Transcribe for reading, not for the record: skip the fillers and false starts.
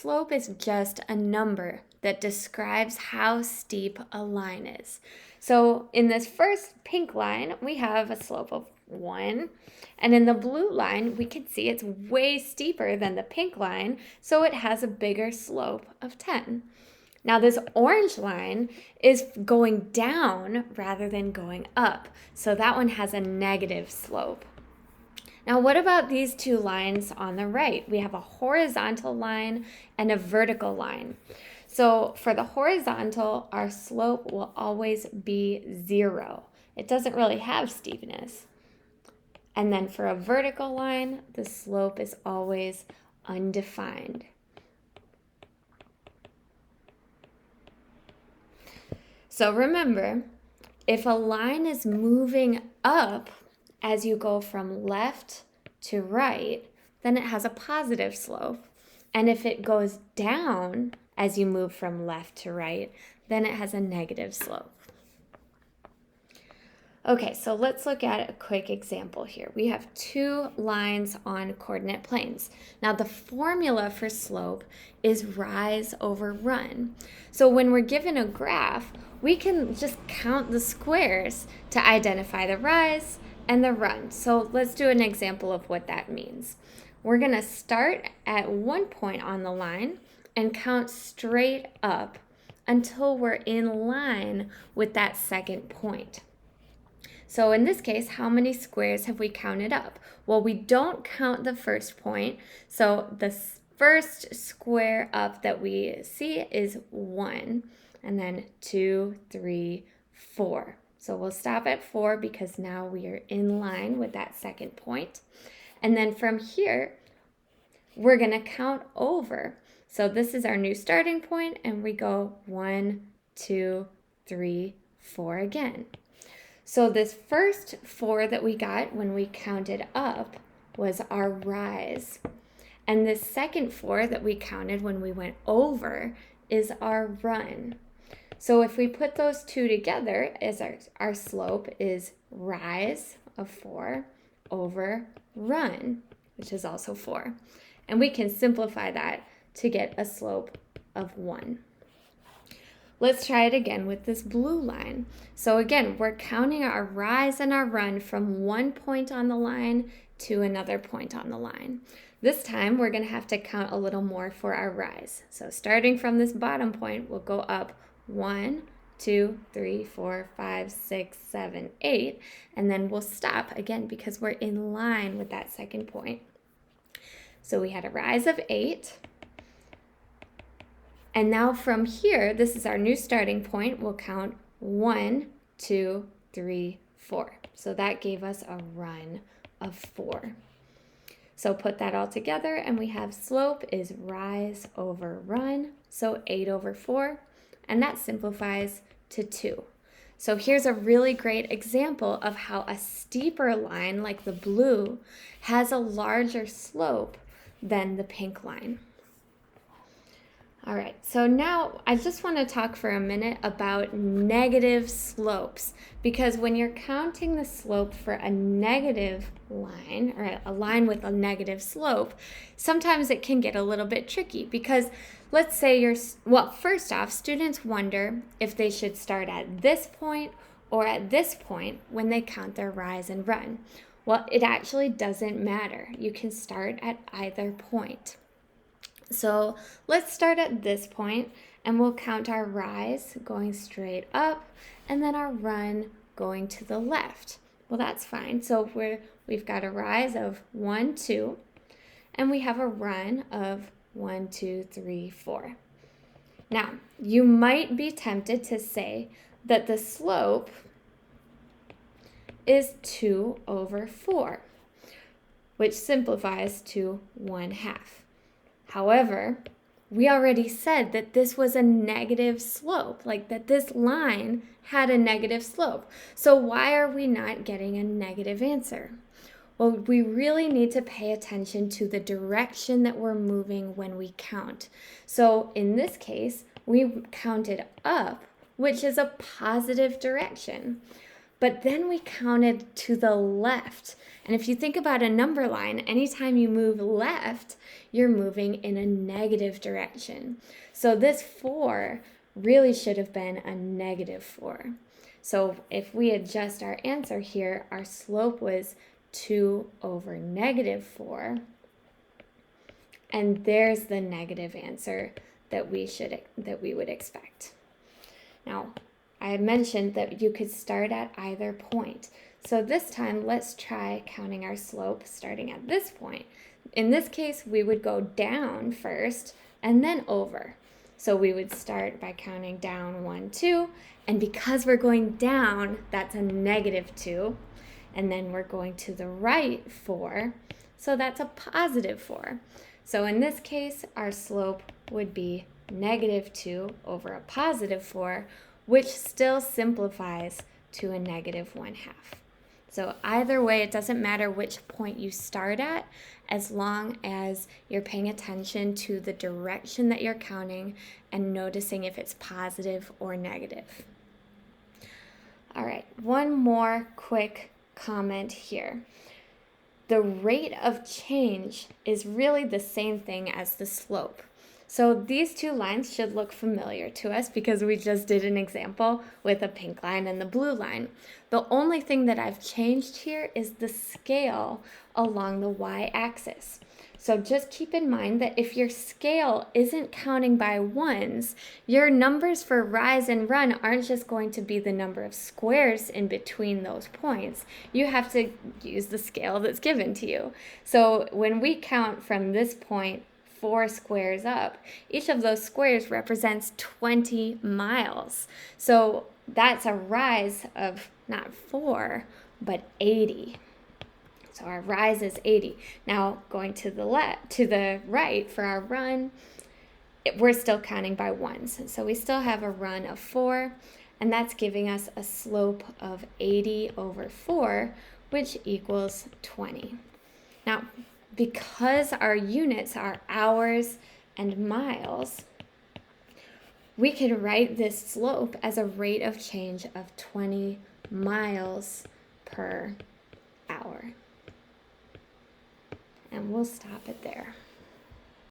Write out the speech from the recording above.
Slope is just a number that describes how steep a line is. So in this first pink line, we have a slope of 1. And in the blue line, we can see it's way steeper than the pink line, so it has a bigger slope of 10. Now this orange line is going down rather than going up, so that one has a negative slope. Now, what about these two lines on the right? We have a horizontal line and a vertical line. So for the horizontal, our slope will always be 0. It doesn't really have steepness. And then for a vertical line, the slope is always undefined. So remember, if a line is moving up as you go from left to right, then it has a positive slope. And if it goes down as you move from left to right, then it has a negative slope. Okay, so let's look at a quick example here. We have two lines on coordinate planes. Now the formula for slope is rise over run. So when we're given a graph, we can just count the squares to identify the rise and the run. So let's do an example of what that means. We're going to start at one point on the line and count straight up until we're in line with that second point. So in this case, how many squares have we counted up? Well, we don't count the first point. So the first square up that we see is 1, and then 2, 3, 4. So we'll stop at 4 because now we are in line with that second point. And then from here, we're going to count over. So this is our new starting point, and we go 1, 2, 3, 4 again. So this first 4 that we got when we counted up was our rise. And this second 4 that we counted when we went over is our run. So if we put those two together, as our slope is rise of 4 over run, which is also 4. And we can simplify that to get a slope of 1. Let's try it again with this blue line. So again, we're counting our rise and our run from one point on the line to another point on the line. This time, we're going to have to count a little more for our rise. So starting from this bottom point, we'll go up 1, 2, 3, 4, 5, 6, 7, 8, and then we'll stop again because we're in line with that second point. So we had a rise of 8. And now from here, this is our new starting point. We'll count 1, 2, 3, 4. So that gave us a run of 4. So put that all together and we have slope is rise over run. So 8 over 4. And that simplifies to 2. So here's a really great example of how a steeper line like the blue has a larger slope than the pink line. All right, so now I just want to talk for a minute about negative slopes, because when you're counting the slope for a negative line or a line with a negative slope, sometimes it can get a little bit tricky because let's say first off, students wonder if they should start at this point or at this point when they count their rise and run. Well, it actually doesn't matter. You can start at either point. So let's start at this point and we'll count our rise going straight up and then our run going to the left. Well, that's fine. So we've got a rise of 1, 2, and we have a run of 1, 2, 3, 4. Now, you might be tempted to say that the slope is 2 over 4, which simplifies to 1/2. However, we already said that this was a negative slope, like that this line had a negative slope. So why are we not getting a negative answer? Well, we really need to pay attention to the direction that we're moving when we count. So in this case, we counted up, which is a positive direction. But then we counted to the left. And if you think about a number line, anytime you move left, you're moving in a negative direction. So this 4 really should have been a -4. So if we adjust our answer here, our slope was 2 over -4. And there's the negative answer that we would expect. Now, I had mentioned that you could start at either point. So this time, let's try counting our slope starting at this point. In this case, we would go down first and then over. So we would start by counting down 1, 2, and because we're going down, that's a -2. And then we're going to the right 4, so that's a +4. So in this case, our slope would be -2 over a +4, which still simplifies to a -1/2. So either way, it doesn't matter which point you start at, as long as you're paying attention to the direction that you're counting and noticing if it's positive or negative. All right, one more quick comment here. The rate of change is really the same thing as the slope. So these two lines should look familiar to us because we just did an example with a pink line and the blue line. The only thing that I've changed here is the scale along the y-axis. So just keep in mind that if your scale isn't counting by ones, your numbers for rise and run aren't just going to be the number of squares in between those points. You have to use the scale that's given to you. So when we count from this point 4 squares up, each of those squares represents 20 miles. So that's a rise of not 4, but 80. So our rise is 80. Now going to the right for our run, we're still counting by ones. So we still have a run of 4, and that's giving us a slope of 80 over 4, which equals 20. Now, because our units are hours and miles, we can write this slope as a rate of change of 20 miles per hour. And we'll stop it there.